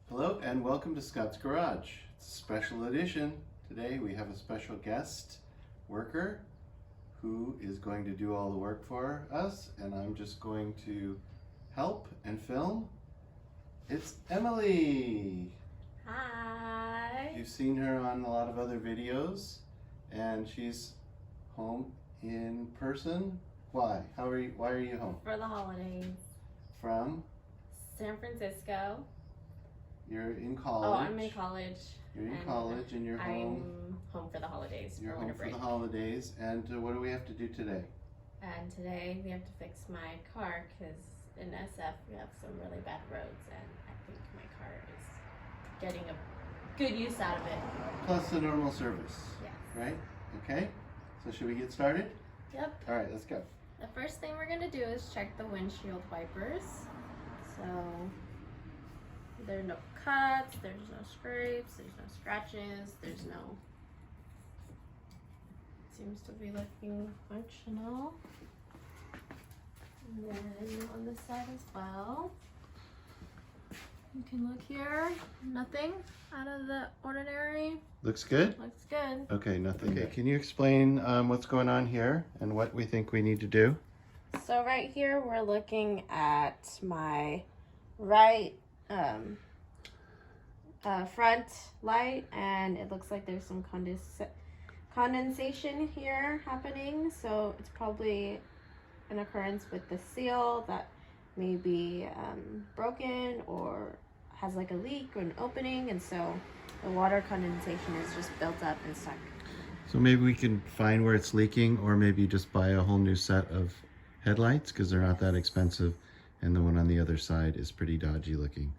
Hello and welcome to Scott's Garage. It's a special edition. Today we have a special guest worker who is going to do all the work for us, and I'm just going to help and film. It's Emily. Hi. You've seen her on a lot of other videos, and she's home in person. Why? Why are you home? For the holidays. From? San Francisco. You're in college. Oh, I'm in college. You're in college and you're home. I'm home for the holidays. You're for home winter break. for the holidays. And what do we have to do today? And today we have to fix my car because in SF we have some really bad roads, and I think my car is getting a good use out of it. Plus the normal service. Yes. Right? Okay. So should we get started? Yep. All right, let's go. The first thing we're gonna do is check the windshield wipers. So there are no cuts, there's no scrapes, there's no scratches, seems to be looking functional. And then on this side as well, you can look here, nothing out of the ordinary. Looks good? Looks good. Okay, nothing. Okay, can you explain what's going on here and what we think we need to do? So right here we're looking at my right front light, and it looks like there's some condensation here happening, so it's probably an occurrence with the seal that may be broken or has like a leak or an opening, and so the water condensation is just built up and stuck. So maybe we can find where it's leaking, or maybe just buy a whole new set of headlights because they're not that expensive, and the one on the other side is pretty dodgy looking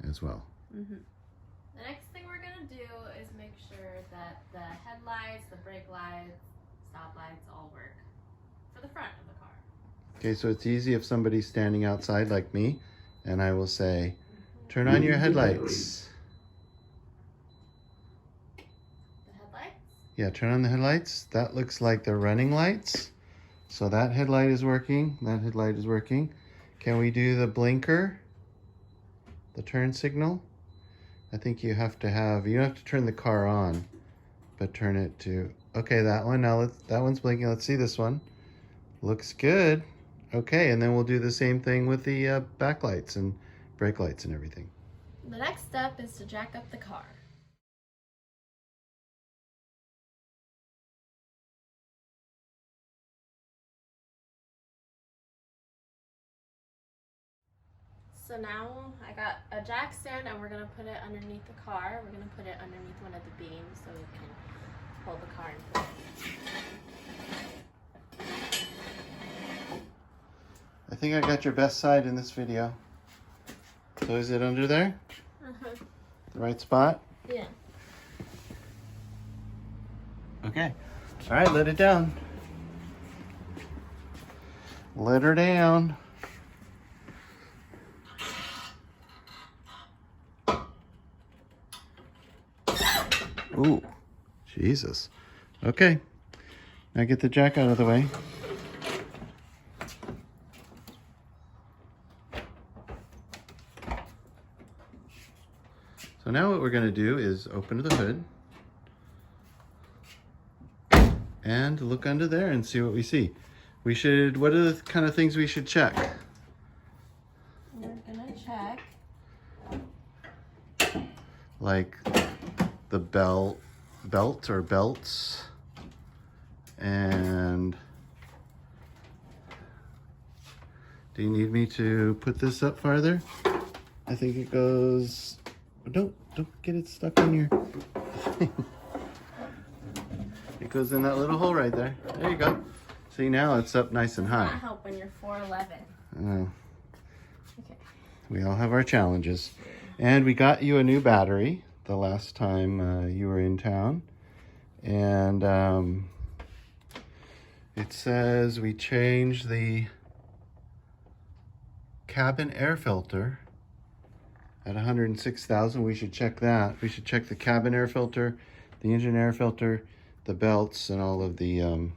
as well. Mm-hmm. The next thing we're gonna do is make sure that the headlights, the brake lights, stop lights all work for the front of the car. Okay, so it's easy if somebody's standing outside like me, and I will say, turn on your headlights. The headlights? Yeah, turn on the headlights. That looks like the running lights. So that headlight is working, that headlight is working. Can we do the blinker? The turn signal? I think you don't have to turn the car on, but turn it to, okay, that one. Now that one's blinking. Let's see this one. Looks good. Okay, and then we'll do the same thing with the backlights and brake lights and everything. The next step is to jack up the car. So now I got a jack stand, and we're gonna put it underneath the car. We're gonna put it underneath one of the beams so we can hold the car in place. I think I got your best side in this video. So is it under there? Uh-huh. The right spot? Yeah. Okay. All right, let it down. Let her down. Ooh, Jesus. Okay. Now get the jack out of the way. So now what we're going to do is open the hood and look under there and see what we see. What are the kind of things we should check? We're gonna check. Like the belt or belts, and do you need me to put this up farther? I think it goes, don't get it stuck on your it goes in that little hole right there. There you go. See, now it's up nice and high. Not help when you're 4'11". Okay. We all have our challenges. And we got you a new battery the last time you were in town. And it says we changed the cabin air filter at 106,000. We should check that. We should check the cabin air filter, the engine air filter, the belts, and all of the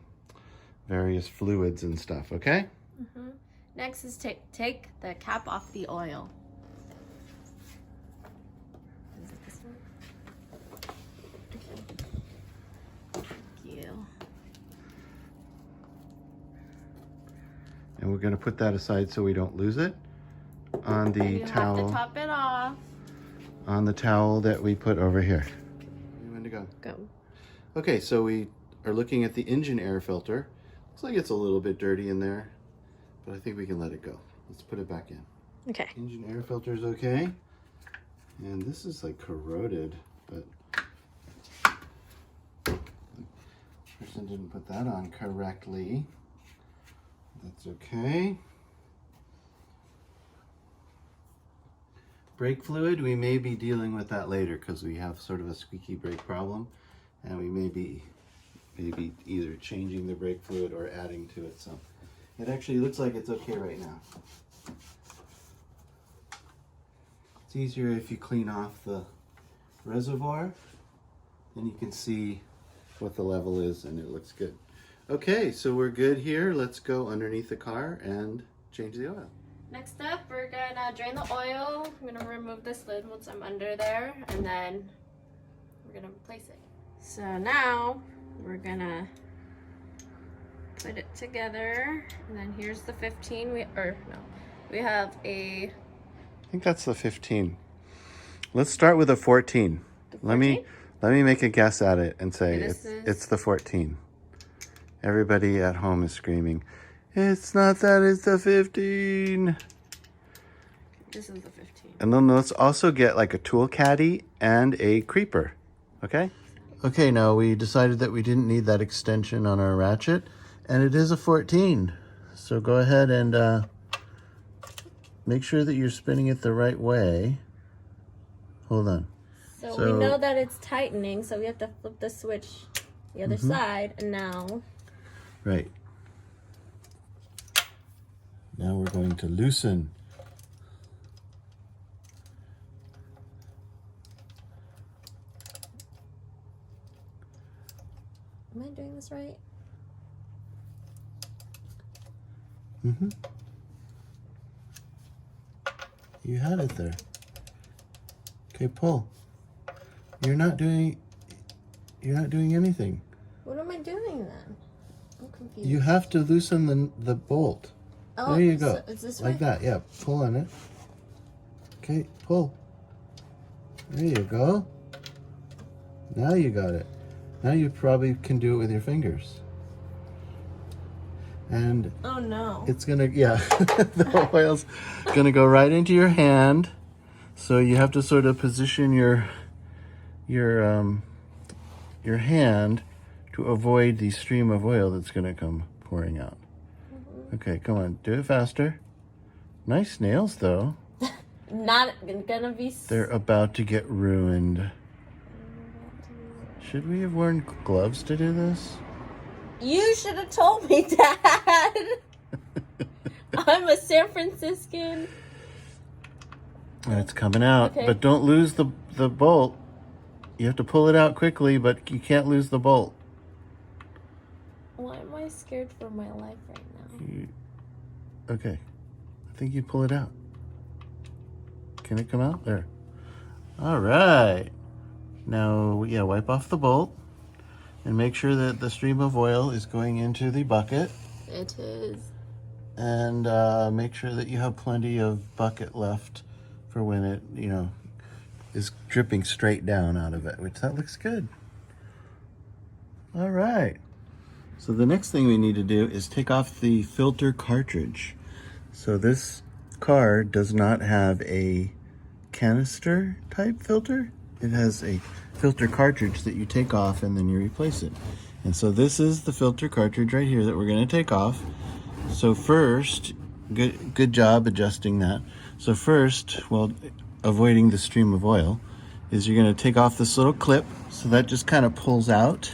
various fluids and stuff, okay? Mm-hmm. Next is take the cap off the oil. going to put that aside so we don't lose it on the You towel. have to top it off. On the towel that we put over here. When to go? Go. Okay, so we are looking at the engine air filter. Looks like it's a little bit dirty in there, but I think we can let it go. Let's put it back in. Okay. Engine air filter is okay. And this is like corroded, but the person didn't put that on correctly. That's okay. Brake fluid, we may be dealing with that later because we have sort of a squeaky brake problem, and we may be maybe either changing the brake fluid or adding to it. So it actually looks like it's okay right now. It's easier if you clean off the reservoir, then you can see what the level is and it looks good. Okay, so we're good here. Let's go underneath the car and change the oil. Next up, we're gonna drain the oil. I'm gonna remove this lid once I'm under there, and then we're gonna replace it. So now we're gonna put it together, and then here's the 15. We have a. I think that's the 15. Let's start with a 14. The 14? Let me make a guess at it and say Okay, it's the 14. Everybody at home is screaming, "It's not that, it's the 15." This is the 15. And then let's also get like a tool caddy and a creeper, okay? Okay, now we decided that we didn't need that extension on our ratchet, and it is a 14. So go ahead and make sure that you're spinning it the right way. Hold on. So So- we know that it's tightening, so we have to flip the switch the other side, and now. Right. Now we're going to loosen. Am I doing this right? Mm-hmm. You had it there. Okay, pull. You're not doing anything. What am I doing then? I'm confused. You have to loosen the bolt. Oh, There you go. So is this Like way? that, yeah. Pull on it. Okay, pull. There you go. Now you got it. Now you probably can do it with your fingers. And Oh no. it's gonna, yeah, the oil's gonna go right into your hand. So you have to sort of position your hand to avoid the stream of oil that's gonna come pouring out. Okay, come on, do it faster. Nice nails though. Not gonna be. They're about to get ruined. Should we have worn gloves to do this? You should have told me, Dad. I'm a San Franciscan. And it's coming out, Okay. but don't lose the bolt. You have to pull it out quickly, but you can't lose the bolt. Why am I scared for my life right now? Okay, I think you pull it out. Can it come out? There. All right. Now, yeah, wipe off the bolt and make sure that the stream of oil is going into the bucket. It is. And make sure that you have plenty of bucket left for when it, is dripping straight down out of it, which that looks good. All right. So the next thing we need to do is take off the filter cartridge. So this car does not have a canister type filter. It has a filter cartridge that you take off and then you replace it. And so this is the filter cartridge right here that we're going to take off. So first, good job adjusting that. So first, well, avoiding the stream of oil, is you're going to take off this little clip. So that just kind of pulls out.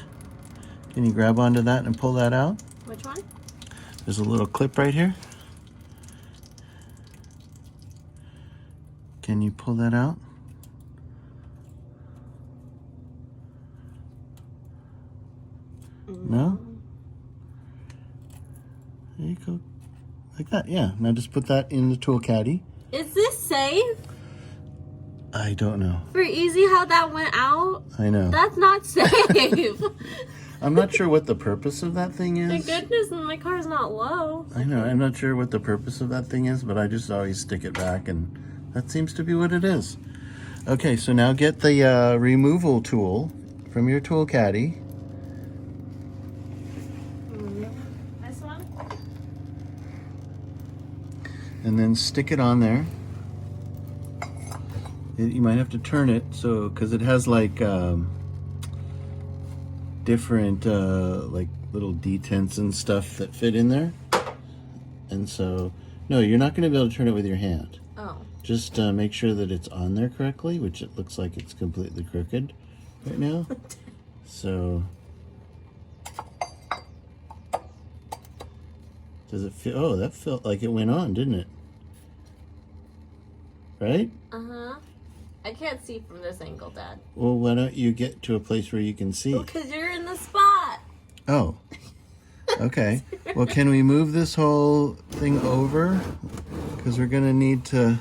Can you grab onto that and pull that out? Which one? There's a little clip right here. Can you pull that out? No? There you go. Like that, yeah. Now just put that in the tool caddy. Is this safe? I don't know. For easy how that went out? I know. That's not safe. I'm not sure what the purpose of that thing is. Thank goodness my car's not low. I know, I'm not sure what the purpose of that thing is, but I just always stick it back, and that seems to be what it is. Okay, so now get the removal tool from your tool caddy. This one? And then stick it on there. You might have to turn it, so because it has like different like little detents and stuff that fit in there. And so, no, you're not going to be able to turn it with your hand. Oh. Just make sure that it's on there correctly, which it looks like it's completely crooked right now. So, does it feel? Oh, that felt like it went on, didn't it? Right? Uh-huh. I can't see from this angle, Dad. Well, why don't you get to a place where you can see? Because you're in the spot. Oh. Okay. Well, can we move this whole thing over? Because we're going to need to...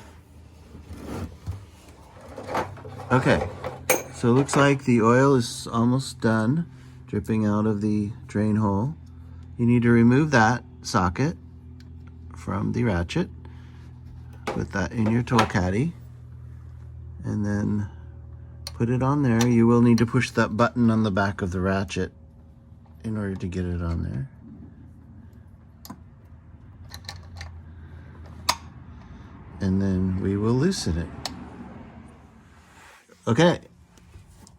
Okay. So it looks like the oil is almost done, dripping out of the drain hole. You need to remove that socket from the ratchet. Put that in your tool caddy. And then put it on there. You will need to push that button on the back of the ratchet in order to get it on there. And then we will loosen it. Okay,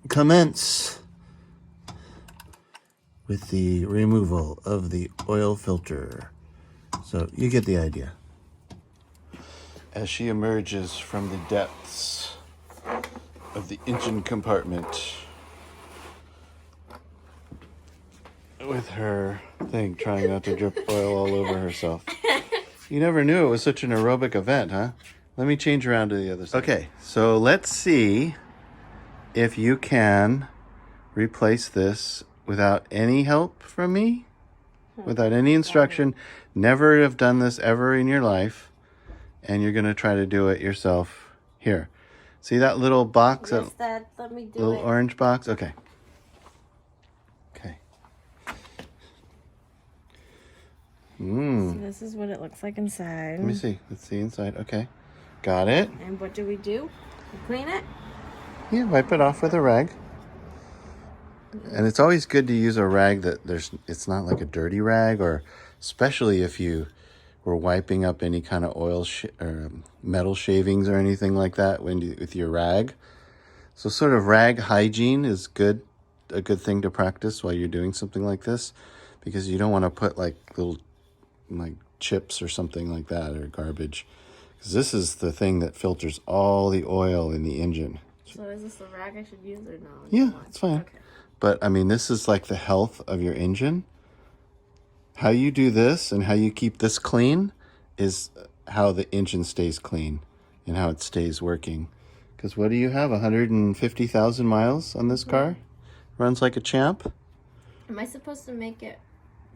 commence with the removal of the oil filter. So you get the idea. As she emerges from the depths of the engine compartment with her thing trying not to drip oil all over herself. You never knew it was such an aerobic event, huh? Let me change around to the other side. Okay, so let's see if you can replace this without any help from me, without any instruction. Never have done this ever in your life, and you're gonna try to do it yourself. Here, see that little box? Yes, Dad, let me do little it. orange box? Okay. Okay. So this is what it looks like inside. Let me see. Let's see inside. Okay. Got it. And what do? We clean it? Yeah, wipe it off with a rag. And it's always good to use a rag that it's not like a dirty rag, or especially if you were wiping up any kind of oil or metal shavings or anything like that with your rag. So sort of rag hygiene is a good thing to practice while you're doing something like this, because you don't want to put like little like chips or something like that, or garbage, because this is the thing that filters all the oil in the engine. So is this the rag I should use or no? Yeah, it's fine. Okay. But I mean, this is like the health of your engine. How you do this and how you keep this clean is how the engine stays clean and how it stays working. Because what do you have, 150,000 miles on this car? Runs like a champ? Am I supposed to make it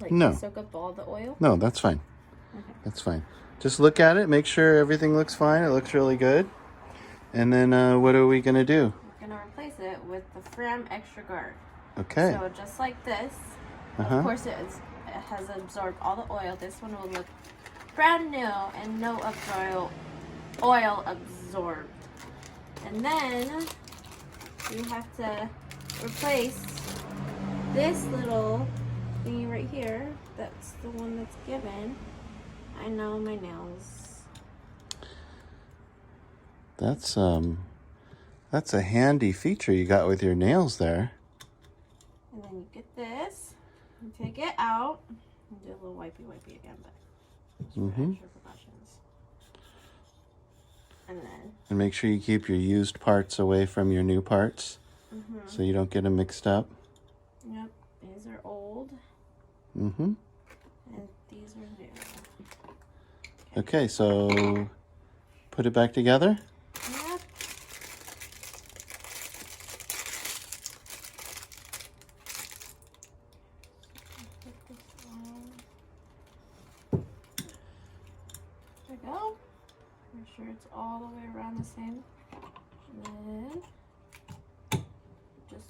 like No. soak up all the oil? No, that's fine. Okay. That's fine. Just look at it, make sure everything looks fine. It looks really good. And then what are we going to do? We're going to replace it with the Fram Extra Guard. Okay. So just like this, Uh-huh. of course it has absorbed all the oil. This one will look brand new and no oil absorbed. And then you have to replace this little thingy right here. That's the one that's given. I know my nails. That's a handy feature you got with your nails there. And then you get this, you take it out, and do a little wipey again, but just for extra precautions. And then. And make sure you keep your used parts away from your new parts, so you don't get them mixed up. Yep, these are old. Mm-hmm. And these are new. Okay, so put it back together. Yep. There we go. Make sure it's all the way around the same. And then just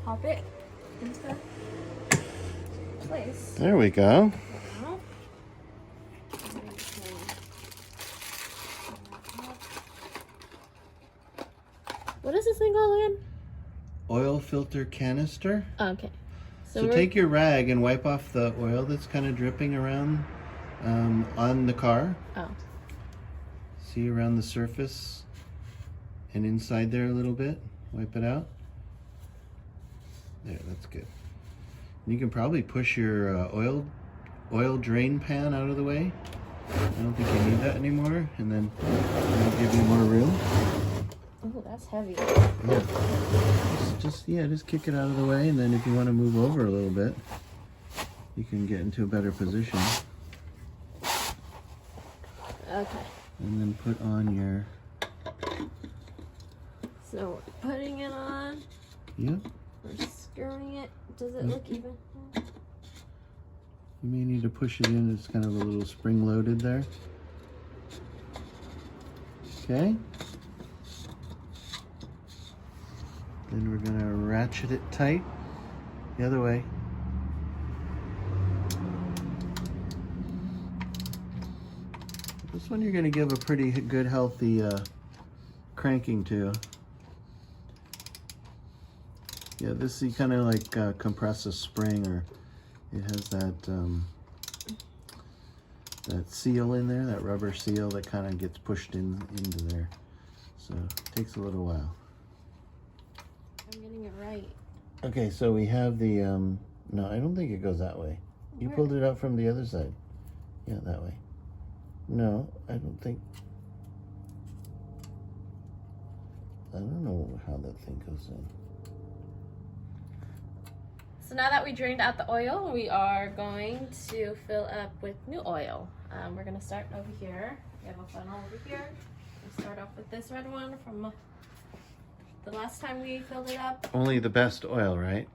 pop it into place. There we go. Now, what is this thing called again? Oil filter canister. Okay. So take your rag and wipe off the oil that's kind of dripping around on the car. Oh. See around the surface and inside there a little bit. Wipe it out. There, that's good. And you can probably push your oil drain pan out of the way. I don't think you need that anymore. And then it'll give you more room. Oh, that's heavy. Yeah. Just kick it out of the way, and then if you want to move over a little bit, you can get into a better position. Okay. And then put on your... So we're putting it on. Yep. We're screwing it. Does it look even? You may need to push it in. It's kind of a little spring loaded there. Okay. Then we're gonna ratchet it tight the other way. This one you're gonna give a pretty good healthy cranking to. Yeah, this you kind of like compress a spring, or it has that that seal in there, that rubber seal that kind of gets pushed into there. So it takes a little while. I'm getting it right. Okay, so we have the, no, I don't think it goes that way. You pulled it out from the other side. Yeah, that way. No, I don't think, I don't know how that thing goes in. So now that we drained out the oil, we are going to fill up with new oil. We're gonna start over here. We have a funnel over here. We'll start off with this red one from the last time we filled it up. Only the best oil, right?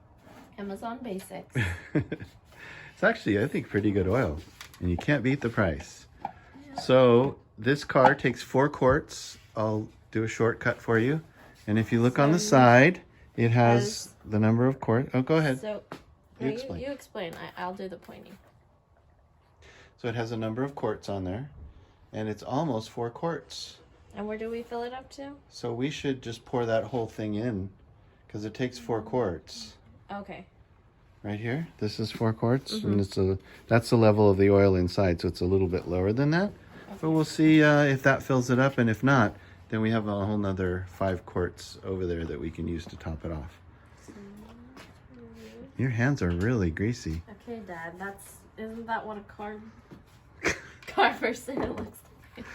Amazon Basics. It's actually, I think, pretty good oil, and you can't beat the price. Yeah. So this car takes 4 quarts. I'll do a shortcut for you. And if you look on the side, it has the number of quarts. Oh, go ahead. So you explain. You explain. I'll do the pointing. So it has a number of quarts on there, and it's almost 4 quarts. And where do we fill it up to? So we should just pour that whole thing in, because it takes 4 quarts. Okay. Right here, this is 4 quarts, and that's the level of the oil inside, so it's a little bit lower than that. Okay. But we'll see if that fills it up, and if not, then we have a whole nother 5 quarts over there that we can use to top it off. Your hands are really greasy. Okay, Dad, isn't that what a car person looks like?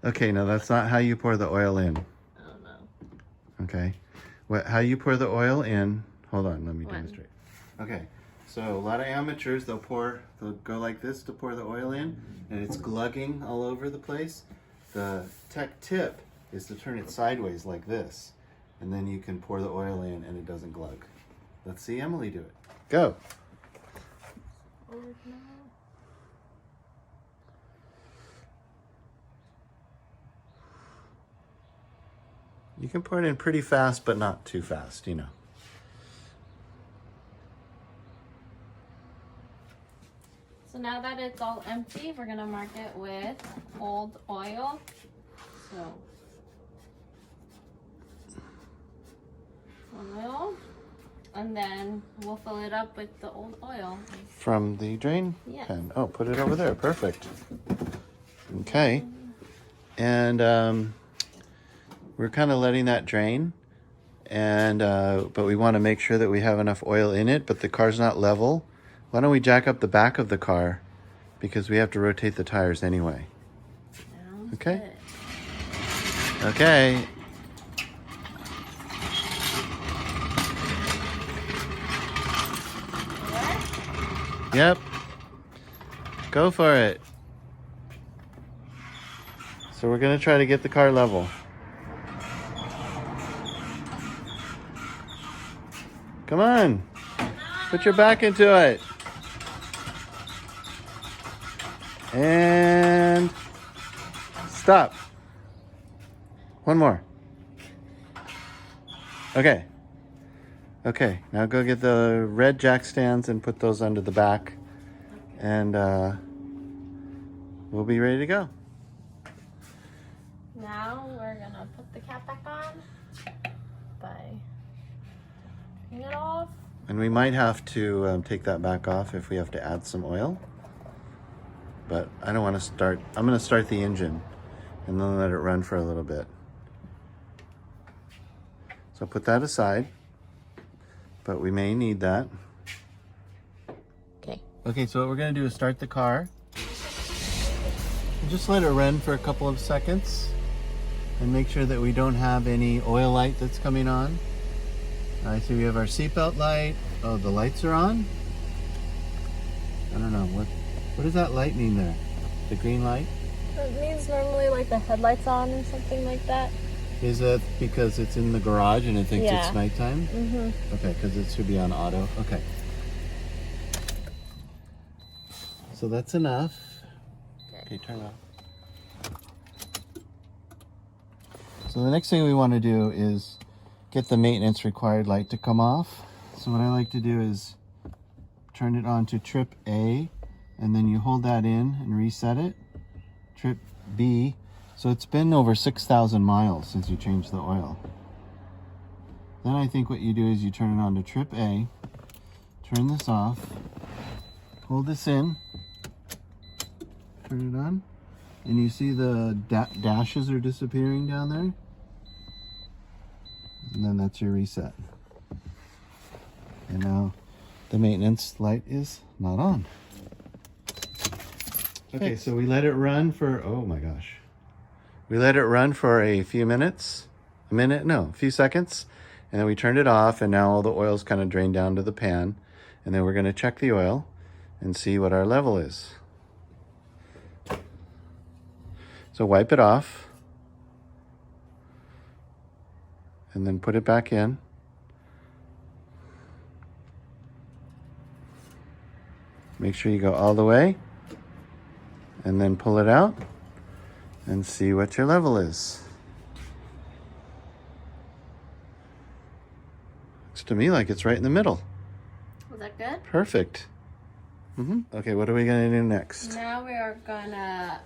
Okay, no, that's not how you pour the oil in. Oh, no. Okay, how you pour the oil in, hold on, let me demonstrate. Okay, so a lot of amateurs, they'll go like this to pour the oil in, and it's glugging all over the place. The tech tip is to turn it sideways like this, and then you can pour the oil in and it doesn't glug. Let's see Emily do it. Go. You can pour it in pretty fast, but not too fast, you know. So now that it's all empty, we're gonna mark it with old oil. So, oil, and then we'll fill it up with the old oil. From the drain pan. Oh, put it over there, perfect. Okay, and we're kind of letting that drain, and but we want to make sure that we have enough oil in it, but the car's not level. Why don't we jack up the back of the car, because we have to rotate the tires anyway. Okay? Okay. Yep. Go for it. So we're going to try to get the car level. Come on. Put your back into it. And stop. One more. Okay. Okay, now go get the red jack stands and put those under the back. And we'll be ready to go. Now we're gonna put the cap back on by taking it off. And we might have to take that back off if we have to add some oil. But I don't want to start. I'm going to start the engine and then let it run for a little bit. So put that aside. But we may need that. Okay. Okay, so what we're going to do is start the car. And just let it run for a couple of seconds. And make sure that we don't have any oil light that's coming on. I see we have our seatbelt light. Oh, the lights are on? I don't know. What does that light mean there? The green light? It means normally like the headlights on or something like that. Is that because it's in the garage and it thinks it's nighttime? Mm-hmm. Okay, because it should be on auto. Okay. So that's enough. Okay, turn it off. So the next thing we want to do is get the maintenance required light to come off. So what I like to do is turn it on to trip A, and then you hold that in and reset it. Trip B. So it's been over 6,000 miles since you changed the oil. Then I think what you do is you turn it on to trip A, turn this off, hold this in, turn it on, and you see the dashes are disappearing down there. And then that's your reset. And now the maintenance light is not on. Okay, so we let it run for, oh my gosh. We let it run for a few minutes, a few seconds, and then we turned it off, and now all the oil's kind of drained down to the pan. And then we're going to check the oil and see what our level is. So wipe it off, and then put it back in. Make sure you go all the way, and then pull it out and see what your level is. Looks to me like it's right in the middle. Was that good? Perfect. Okay, what are we gonna do next? Now we are gonna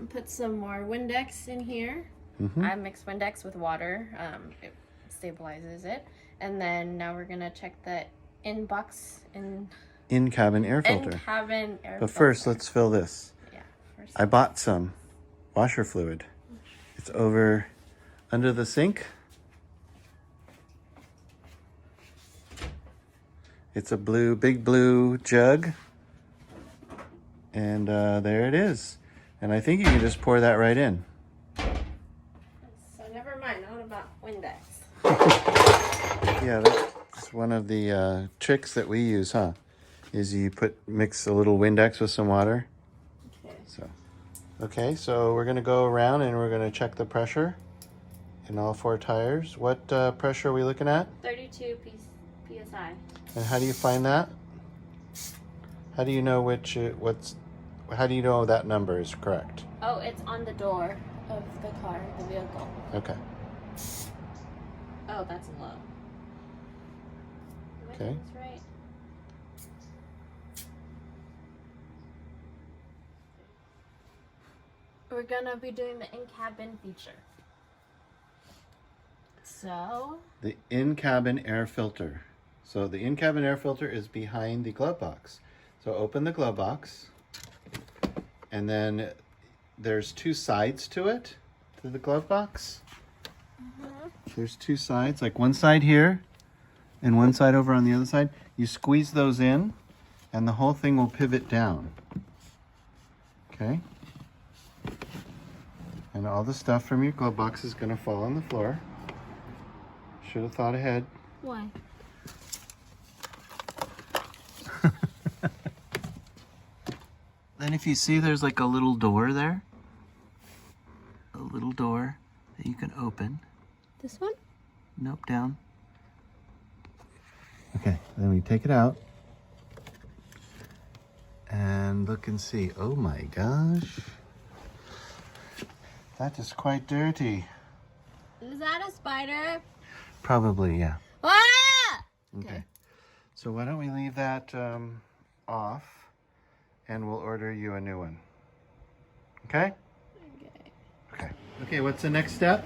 put some more Windex in here. I mixed Windex with water. It stabilizes it. And then now we're gonna check the in-cabin air filter. In-cabin air filter. But first, let's fill this. Yeah, first. I bought some washer fluid. It's over under the sink. It's a big blue jug. And there it is. And I think you can just pour that right in. So never mind, what about Windex? Yeah, that's one of the tricks that we use, huh? Is you mix a little Windex with some water. Okay, so we're gonna go around and we're gonna check the pressure in all 4 tires. What pressure are we looking at? 32 psi. And how do you find that? How do you know how do you know that number is correct? Oh, it's on the door of the car, the vehicle. Okay. Oh, that's low. Okay. That's right. We're gonna be doing the in-cabin feature. So The in-cabin air filter. So the in-cabin air filter is behind the glove box. So open the glove box, and then there's 2 sides to it, to the glove box. There's 2 sides, like one side here and one side over on the other side. You squeeze those in and the whole thing will pivot down. Okay? And all the stuff from your glove box is gonna fall on the floor. Should have thought ahead. why? Then if you see there's like a little door there, a little door that you can open. This one? Nope, down. Okay, then we take it out and look and see. Oh my gosh. That is quite dirty. Is that a spider? Probably, yeah. Ah! Okay. So why don't we leave that off, and we'll order you a new one. Okay? Okay. Okay. Okay, what's the next step?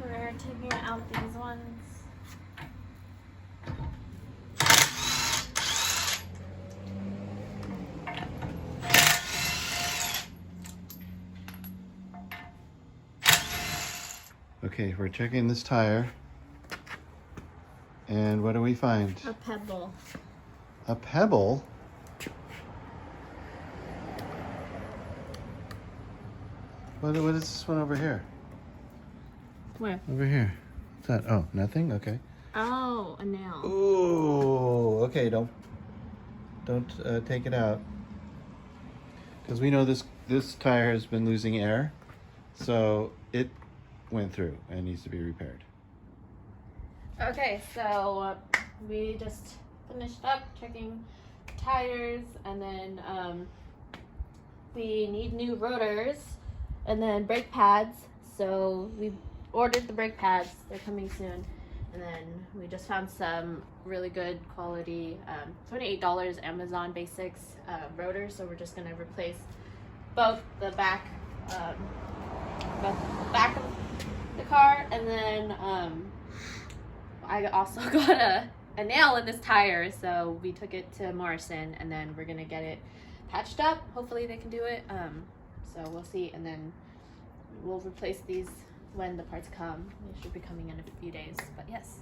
We're taking out these ones. Okay, we're checking this tire. And what do we find? A pebble. A pebble? What is this one over here? Where? Over here. What's that? Oh, nothing? Okay. Oh, a nail. Ooh, okay, don't take it out. Because we know this tire has been losing air, so it went through and needs to be repaired. Okay, so we just finished up checking tires, and then we need new rotors and then brake pads. So we ordered the brake pads. They're coming soon. And then we just found some really good quality $28 Amazon Basics rotors. So we're just gonna replace both the back of the car, and then I also got a nail in this tire, so we took it to Morrison, and then we're gonna get it patched up. Hopefully they can do it. So we'll see, and then we'll replace these when the parts come. They should be coming in a few days, but yes.